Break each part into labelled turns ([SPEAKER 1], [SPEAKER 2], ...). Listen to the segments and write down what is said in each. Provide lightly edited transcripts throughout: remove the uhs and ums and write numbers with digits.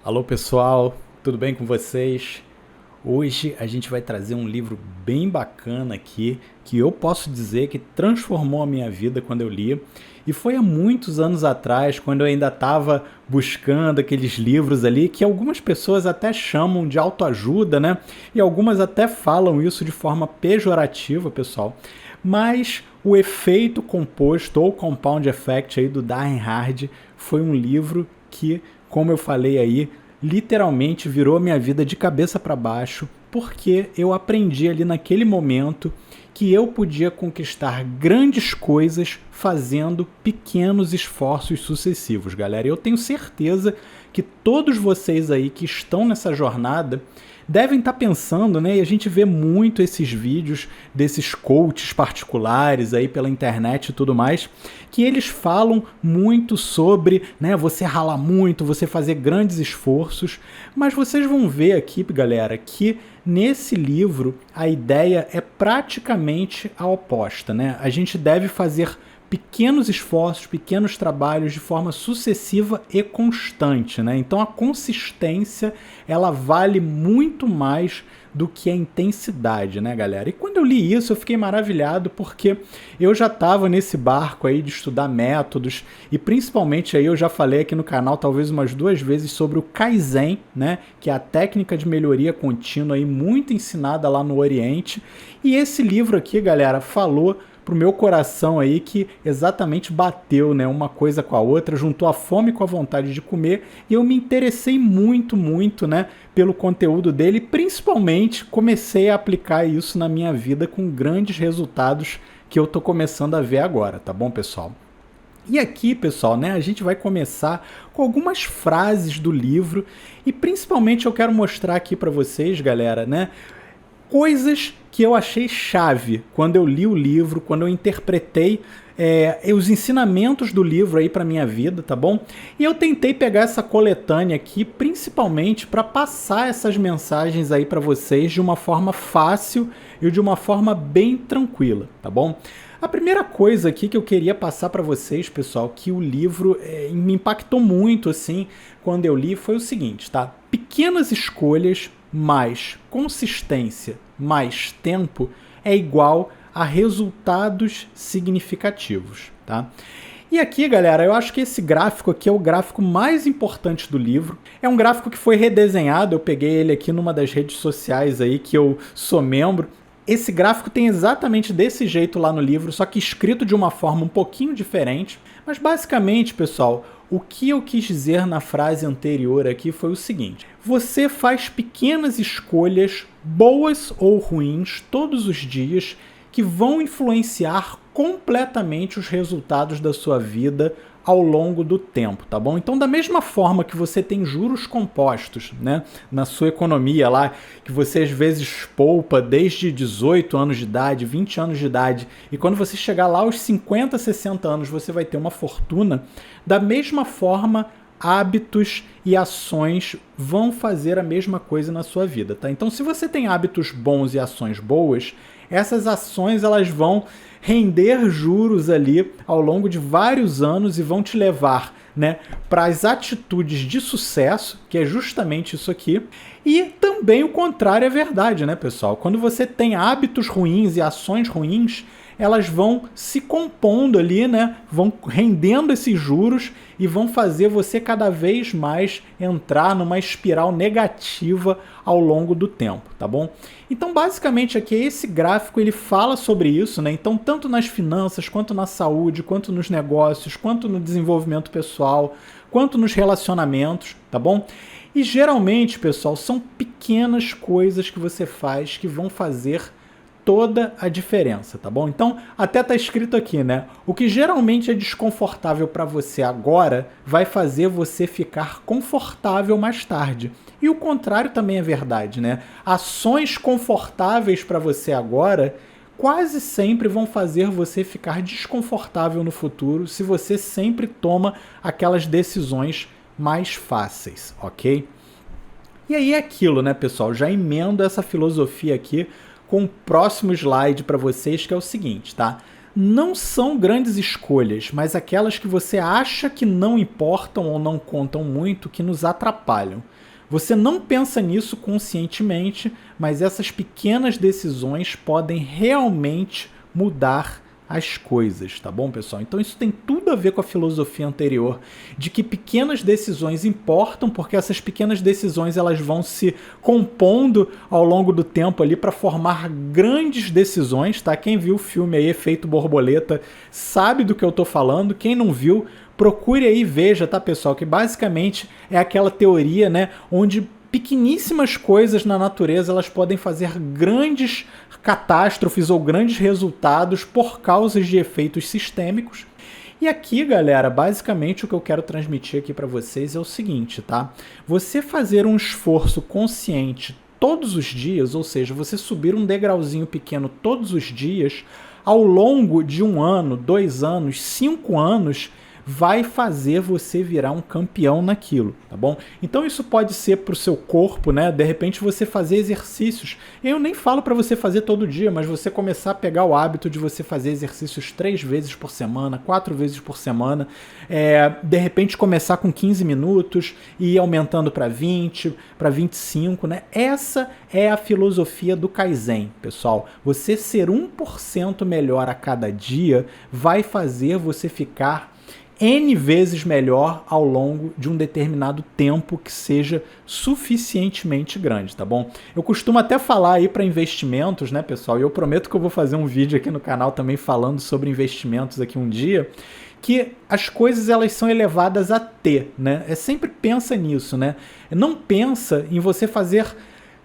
[SPEAKER 1] Alô pessoal, tudo bem com vocês? Hoje a gente vai trazer um livro bem bacana aqui, que eu posso dizer que transformou a minha vida quando eu li. E foi há muitos anos atrás, quando eu ainda estava buscando aqueles livros ali, que algumas pessoas até chamam de autoajuda, né? E algumas até falam isso de forma pejorativa, pessoal. Mas o efeito composto ou compound effect aí do Darren Hardy foi um livro que, como eu falei aí, literalmente virou minha vida de cabeça para baixo, porque eu aprendi ali naquele momento que eu podia conquistar grandes coisas fazendo pequenos esforços sucessivos, galera. Eu tenho certeza que todos vocês aí que estão nessa jornada devem estar pensando, né? E a gente vê muito esses vídeos desses coaches particulares aí pela internet e tudo mais, que eles falam muito sobre, né, você ralar muito, você fazer grandes esforços, mas vocês vão ver aqui, galera, que nesse livro a ideia é praticamente a oposta, né? A gente deve fazer pequenos esforços, pequenos trabalhos de forma sucessiva e constante, né? Então a consistência, ela vale muito mais do que a intensidade, né, galera? E quando eu li isso, eu fiquei maravilhado porque eu já estava nesse barco aí de estudar métodos e principalmente aí eu já falei aqui no canal talvez umas 2 vezes sobre o Kaizen, né, que é a técnica de melhoria contínua aí muito ensinada lá no Oriente. E esse livro aqui, galera, falou pro meu coração aí que exatamente bateu, né, uma coisa com a outra, juntou a fome com a vontade de comer e eu me interessei muito, né, pelo conteúdo dele, principalmente comecei a aplicar isso na minha vida com grandes resultados que eu tô começando a ver agora, tá bom, pessoal? E aqui, pessoal, né, a gente vai começar com algumas frases do livro e principalmente eu quero mostrar aqui para vocês, galera, né, coisas que eu achei chave quando eu li o livro, quando eu interpretei os ensinamentos do livro aí para minha vida, tá bom? E eu tentei pegar essa coletânea aqui, principalmente para passar essas mensagens aí para vocês de uma forma fácil e de uma forma bem tranquila, tá bom? A primeira coisa aqui que eu queria passar para vocês, pessoal, que o livro me impactou muito assim quando eu li, foi o seguinte, tá? Pequenas escolhas mais consistência mais tempo é igual a resultados significativos, tá? E aqui, galera, eu acho que esse gráfico aqui é o gráfico mais importante do livro. É um gráfico que foi redesenhado, eu peguei ele aqui numa das redes sociais aí que eu sou membro. Esse gráfico tem exatamente desse jeito lá no livro, só que escrito de uma forma um pouquinho diferente. Mas basicamente, pessoal, o que eu quis dizer na frase anterior aqui foi o seguinte: você faz pequenas escolhas, boas ou ruins, todos os dias, que vão influenciar completamente os resultados da sua vida ao longo do tempo, tá bom? Então, da mesma forma que você tem juros compostos, né, na sua economia lá, que você às vezes poupa desde 18 anos de idade, 20 anos de idade, e quando você chegar lá aos 50, 60 anos, você vai ter uma fortuna, da mesma forma, hábitos e ações vão fazer a mesma coisa na sua vida, tá? Então, se você tem hábitos bons e ações boas, essas ações elas vão render juros ali ao longo de vários anos e vão te levar, né, para as atitudes de sucesso, que é justamente isso aqui. E também o contrário é verdade, né, pessoal? Quando você tem hábitos ruins e ações ruins, elas vão se compondo ali, né? Vão rendendo esses juros e vão fazer você cada vez mais entrar numa espiral negativa ao longo do tempo, tá bom? Então, basicamente aqui esse gráfico ele fala sobre isso, né? Então, tanto nas finanças, quanto na saúde, quanto nos negócios, quanto no desenvolvimento pessoal, quanto nos relacionamentos, tá bom? E geralmente, pessoal, são pequenas coisas que você faz que vão fazer toda a diferença, tá bom? Então, até tá escrito aqui, né? O que geralmente é desconfortável para você agora vai fazer você ficar confortável mais tarde. E o contrário também é verdade, né? Ações confortáveis para você agora quase sempre vão fazer você ficar desconfortável no futuro se você sempre toma aquelas decisões mais fáceis, ok? E aí é aquilo, né, pessoal? Já emendo essa filosofia aqui com o próximo slide para vocês, que é o seguinte, tá? não são grandes escolhas, mas aquelas que você acha que não importam ou não contam muito, que nos atrapalham. Você não pensa nisso conscientemente, mas essas pequenas decisões podem realmente mudar as coisas, tá bom, pessoal? Então isso tem tudo a ver com a filosofia anterior, de que pequenas decisões importam, porque essas pequenas decisões elas vão se compondo ao longo do tempo ali para formar grandes decisões, tá? Quem viu o filme aí, Efeito Borboleta, sabe do que eu tô falando. Quem não viu, procure aí e veja, tá, pessoal? Que basicamente é aquela teoria, né, onde pequeníssimas coisas na natureza elas podem fazer grandes catástrofes ou grandes resultados por causa de efeitos sistêmicos. E aqui, galera, basicamente o que eu quero transmitir aqui para vocês é o seguinte, tá? Você fazer um esforço consciente todos os dias, ou seja, você subir um degrauzinho pequeno todos os dias, ao longo de 1 ano, 2 anos, 5 anos, vai fazer você virar um campeão naquilo, tá bom? Então isso pode ser pro seu corpo, né? De repente você fazer exercícios. Eu nem falo para você fazer todo dia, mas você começar a pegar o hábito de você fazer exercícios 3 vezes por semana, 4 vezes por semana. De repente começar com 15 minutos e ir aumentando para 20, para 25, né? Essa é a filosofia do Kaizen, pessoal. Você ser 1% melhor a cada dia vai fazer você ficar N vezes melhor ao longo de um determinado tempo que seja suficientemente grande, tá bom? Eu costumo até falar aí para investimentos, né, pessoal? E eu prometo que eu vou fazer um vídeo aqui no canal também falando sobre investimentos aqui um dia, que as coisas elas são elevadas a T, né? Sempre pensa nisso, né? Não pensa em você fazer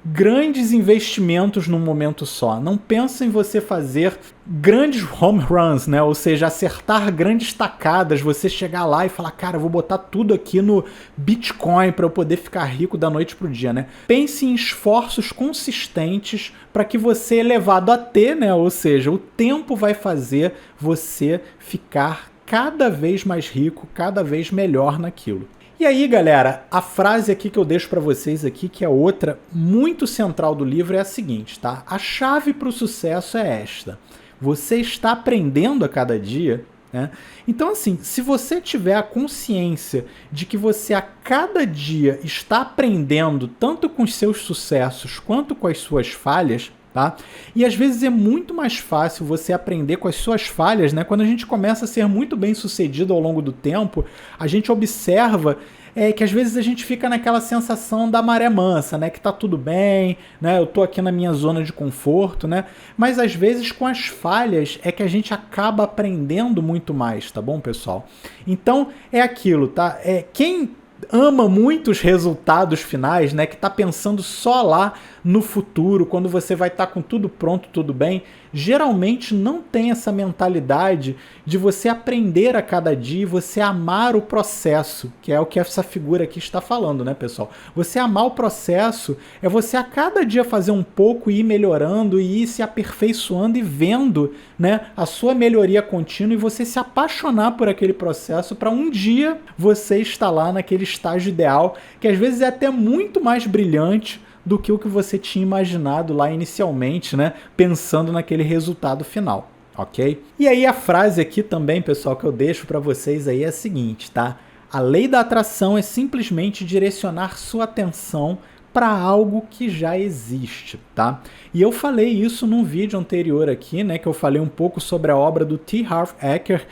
[SPEAKER 1] grandes investimentos num momento só. Não pensa em você fazer grandes home runs, né? Ou seja, acertar grandes tacadas, você chegar lá e falar, cara, eu vou botar tudo aqui no Bitcoin para eu poder ficar rico da noite pro dia, né? Pense em esforços consistentes para que você, elevado a T, né? Ou seja, o tempo vai fazer você ficar cada vez mais rico, cada vez melhor naquilo. E aí, galera, a frase aqui que eu deixo para vocês aqui, que é outra muito central do livro, é a seguinte, tá? A chave para o sucesso é esta. Você está aprendendo a cada dia, né? Então, assim, se você tiver a consciência de que você a cada dia está aprendendo tanto com os seus sucessos quanto com as suas falhas, tá? E às vezes é muito mais fácil você aprender com as suas falhas, né? Quando a gente começa a ser muito bem sucedido ao longo do tempo, a gente observa que às vezes a gente fica naquela sensação da maré mansa, né? Que tá tudo bem, né? Eu tô aqui na minha zona de conforto, né? Mas às vezes com as falhas é que a gente acaba aprendendo muito mais, tá bom, pessoal? Então é aquilo, tá? Quem ama muito os resultados finais, né, que tá pensando só lá no futuro, quando você vai estar com tudo pronto, tudo bem, geralmente não tem essa mentalidade de você aprender a cada dia e você amar o processo, que é o que essa figura aqui está falando, né, pessoal? Você amar o processo é você a cada dia fazer um pouco e ir melhorando e ir se aperfeiçoando e vendo, né, a sua melhoria contínua e você se apaixonar por aquele processo para um dia você estar lá naquele estágio ideal, que às vezes é até muito mais brilhante do que o que você tinha imaginado lá inicialmente, né? Pensando naquele resultado final, ok? E aí a frase aqui também, pessoal, que eu deixo para vocês aí é a seguinte, tá? A lei da atração é simplesmente direcionar sua atenção para algo que já existe, tá? E eu falei isso num vídeo anterior aqui, né? Que eu falei um pouco sobre a obra do T. Harv Eker,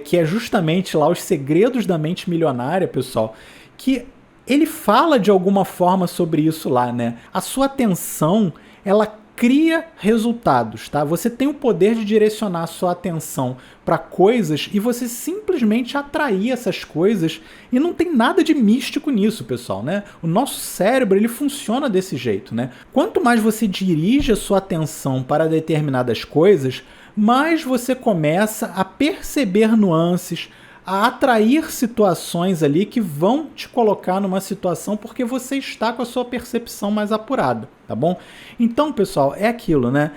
[SPEAKER 1] que é justamente lá Os Segredos da Mente Milionária, pessoal, que ele fala de alguma forma sobre isso lá, né? A sua atenção, ela cria resultados, tá? Você tem o poder de direcionar a sua atenção para coisas e você simplesmente atrair essas coisas e não tem nada de místico nisso, pessoal, né? O nosso cérebro, ele funciona desse jeito, né? Quanto mais você dirige a sua atenção para determinadas coisas, mais você começa a perceber nuances, a atrair situações ali que vão te colocar numa situação porque você está com a sua percepção mais apurada, tá bom? Então, pessoal, é aquilo, né?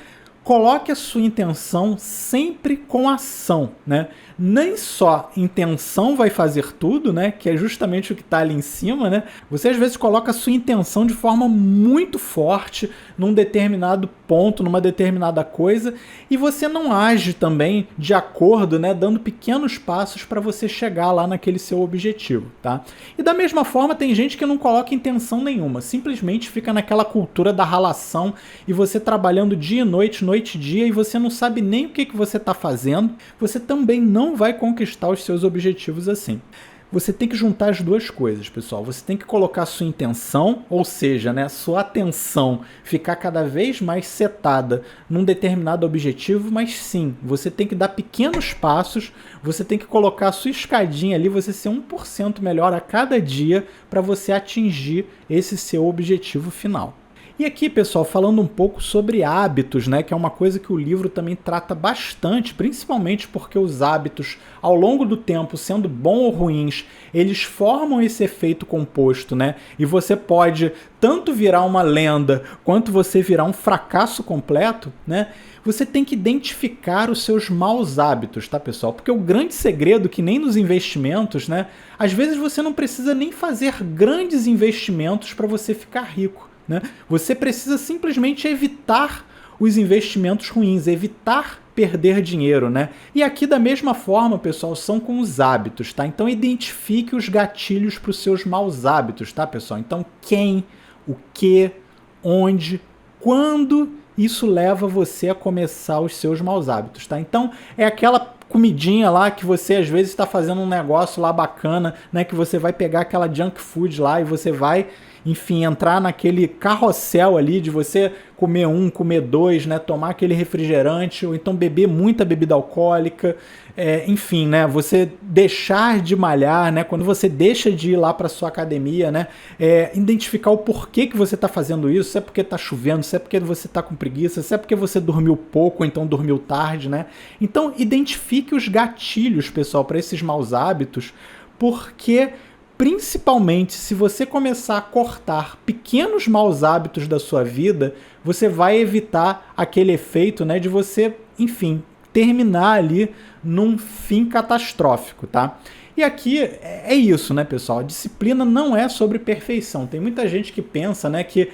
[SPEAKER 1] coloque a sua intenção sempre com ação, né? Nem só intenção vai fazer tudo, né? Que é justamente o que está ali em cima, né? Você às vezes coloca a sua intenção de forma muito forte num determinado ponto, numa determinada coisa, e você não age também de acordo, né? Dando pequenos passos para você chegar lá naquele seu objetivo, tá? E da mesma forma tem gente que não coloca intenção nenhuma, simplesmente fica naquela cultura da ralação e você trabalhando dia e noite, noite e dia, e você não sabe nem o que você está fazendo, você também não vai conquistar os seus objetivos assim. Você tem que juntar as duas coisas, pessoal. Você tem que colocar a sua intenção, ou seja, né, sua atenção ficar cada vez mais setada num determinado objetivo, mas sim, você tem que dar pequenos passos, você tem que colocar a sua escadinha ali, você ser 1% melhor a cada dia para você atingir esse seu objetivo final. E aqui, pessoal, falando um pouco sobre hábitos, né, que é uma coisa que o livro também trata bastante, principalmente porque os hábitos, ao longo do tempo, sendo bons ou ruins, eles formam esse efeito composto, né? E você pode tanto virar uma lenda, quanto você virar um fracasso completo, né? Você tem que identificar os seus maus hábitos, tá, pessoal? Porque o grande segredo, que nem nos investimentos, né? Às vezes você não precisa nem fazer grandes investimentos para você ficar rico, né? Você precisa simplesmente evitar os investimentos ruins, evitar perder dinheiro, né? E aqui da mesma forma, pessoal, são com os hábitos, tá? Então identifique os gatilhos para os seus maus hábitos, tá, pessoal? Então quem, o que, onde, quando isso leva você a começar os seus maus hábitos, tá? Então é aquela comidinha lá que você às vezes está fazendo um negócio lá bacana, né? Que você vai pegar aquela junk food lá e você vai, enfim, entrar naquele carrossel ali de você comer um, comer dois, né? Tomar aquele refrigerante, ou então beber muita bebida alcoólica, enfim, né? Você deixar de malhar, né? Quando você deixa de ir lá para sua academia, né? Identificar o porquê que você está fazendo isso, se é porque está chovendo, se é porque você está com preguiça, se é porque você dormiu pouco, ou então dormiu tarde, né? Então, identifique os gatilhos, pessoal, para esses maus hábitos, porque principalmente se você começar a cortar pequenos maus hábitos da sua vida, você vai evitar aquele efeito, né, de você, enfim, terminar ali num fim catastrófico, tá? E aqui é isso, né, pessoal? A disciplina não é sobre perfeição. Tem muita gente que pensa, né, que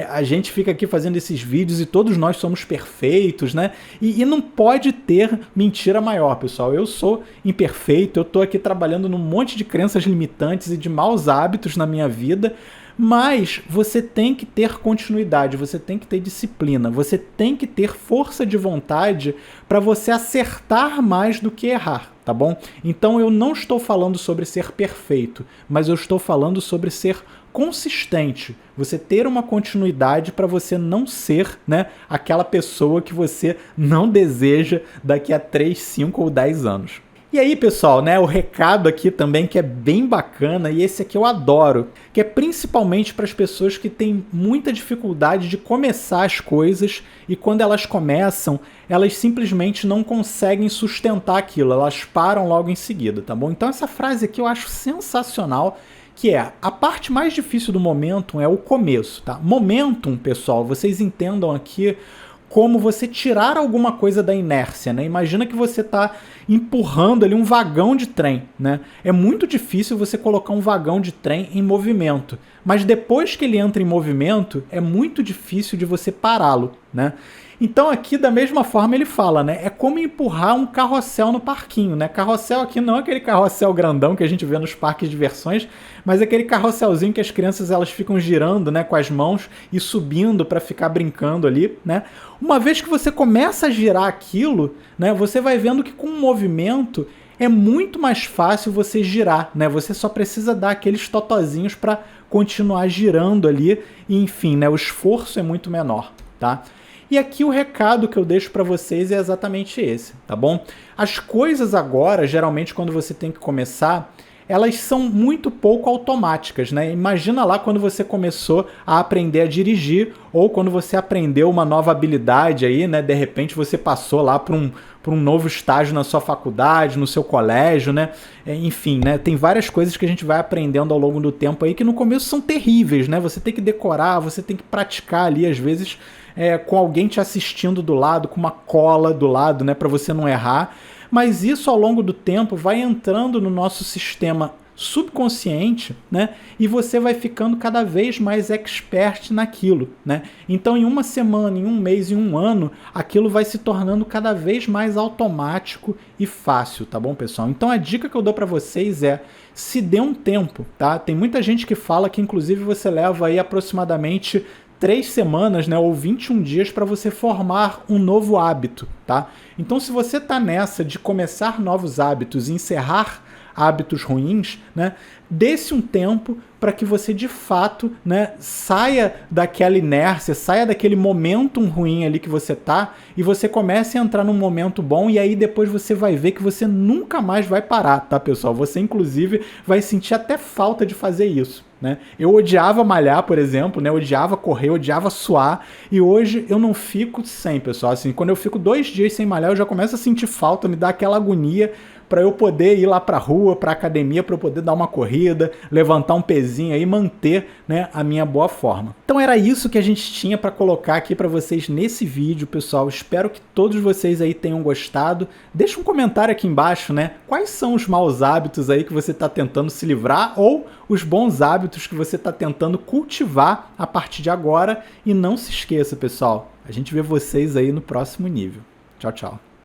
[SPEAKER 1] a gente fica aqui fazendo esses vídeos e todos nós somos perfeitos, né? E não pode ter mentira maior, pessoal. Eu sou imperfeito, eu tô aqui trabalhando num monte de crenças limitantes e de maus hábitos na minha vida, mas você tem que ter continuidade, você tem que ter disciplina, você tem que ter força de vontade para você acertar mais do que errar, tá bom? Então eu não estou falando sobre ser perfeito, mas eu estou falando sobre ser consistente, você ter uma continuidade para você não ser, né, aquela pessoa que você não deseja daqui a 3, 5 ou 10 anos. E aí, pessoal, né, o recado aqui também que é bem bacana, e esse aqui eu adoro, que é principalmente para as pessoas que têm muita dificuldade de começar as coisas e quando elas começam, elas simplesmente não conseguem sustentar aquilo, elas param logo em seguida, tá bom? Então essa frase aqui eu acho sensacional, que é: a parte mais difícil do momentum é o começo, tá? Momentum, pessoal, vocês entendam aqui como você tirar alguma coisa da inércia, né? Imagina que você está empurrando ali um vagão de trem, né? É muito difícil você colocar um vagão de trem em movimento, mas depois que ele entra em movimento, é muito difícil de você pará-lo, né? Então aqui da mesma forma ele fala, né? É como empurrar um carrossel no parquinho, né? Carrossel aqui não é aquele carrossel grandão que a gente vê nos parques de diversões, mas é aquele carrosselzinho que as crianças elas ficam girando, né, com as mãos e subindo para ficar brincando ali, né? Uma vez que você começa a girar aquilo, né, você vai vendo que com o movimento é muito mais fácil você girar, né? Você só precisa dar aqueles totozinhos para continuar girando ali e, enfim, né, o esforço é muito menor, tá? E aqui o recado que eu deixo para vocês é exatamente esse, tá bom? As coisas agora, geralmente quando você tem que começar, elas são muito pouco automáticas, né? Imagina lá quando você começou a aprender a dirigir ou quando você aprendeu uma nova habilidade aí, né? De repente você passou lá para um novo estágio na sua faculdade, no seu colégio, né? Enfim, né? Tem várias coisas que a gente vai aprendendo ao longo do tempo aí que no começo são terríveis, né? Você tem que decorar, você tem que praticar ali, às vezes, com alguém te assistindo do lado, com uma cola do lado, né? Para você não errar. Mas isso ao longo do tempo vai entrando no nosso sistema subconsciente, né? E você vai ficando cada vez mais expert naquilo, né? Então, em uma semana, em um mês, em um ano, aquilo vai se tornando cada vez mais automático e fácil, tá bom, pessoal? Então, a dica que eu dou para vocês é: se dê um tempo, tá? Tem muita gente que fala que, inclusive, você leva aí aproximadamente 3 semanas, né, ou 21 dias para você formar um novo hábito, tá? Então, se você tá nessa de começar novos hábitos e encerrar hábitos ruins, né, dê-se um tempo para que você de fato, né, saia daquela inércia, saia daquele momentum ruim ali que você tá e você comece a entrar num momento bom, e aí depois você vai ver que você nunca mais vai parar, tá, pessoal? Você inclusive vai sentir até falta de fazer isso, né? Eu odiava malhar, por exemplo, né? Eu odiava correr, eu odiava suar, e hoje eu não fico sem, pessoal. Assim, quando eu fico 2 dias sem malhar, eu já começo a sentir falta, me dá aquela agonia para eu poder ir lá para a rua, para a academia, para eu poder dar uma corrida, levantar um pezinho aí e manter, né, a minha boa forma. Então era isso que a gente tinha para colocar aqui para vocês nesse vídeo, pessoal. Espero que todos vocês aí tenham gostado. Deixa um comentário aqui embaixo, né? Quais são os maus hábitos aí que você está tentando se livrar ou os bons hábitos que você está tentando cultivar a partir de agora. E não se esqueça, pessoal, a gente vê vocês aí no próximo nível. Tchau, tchau.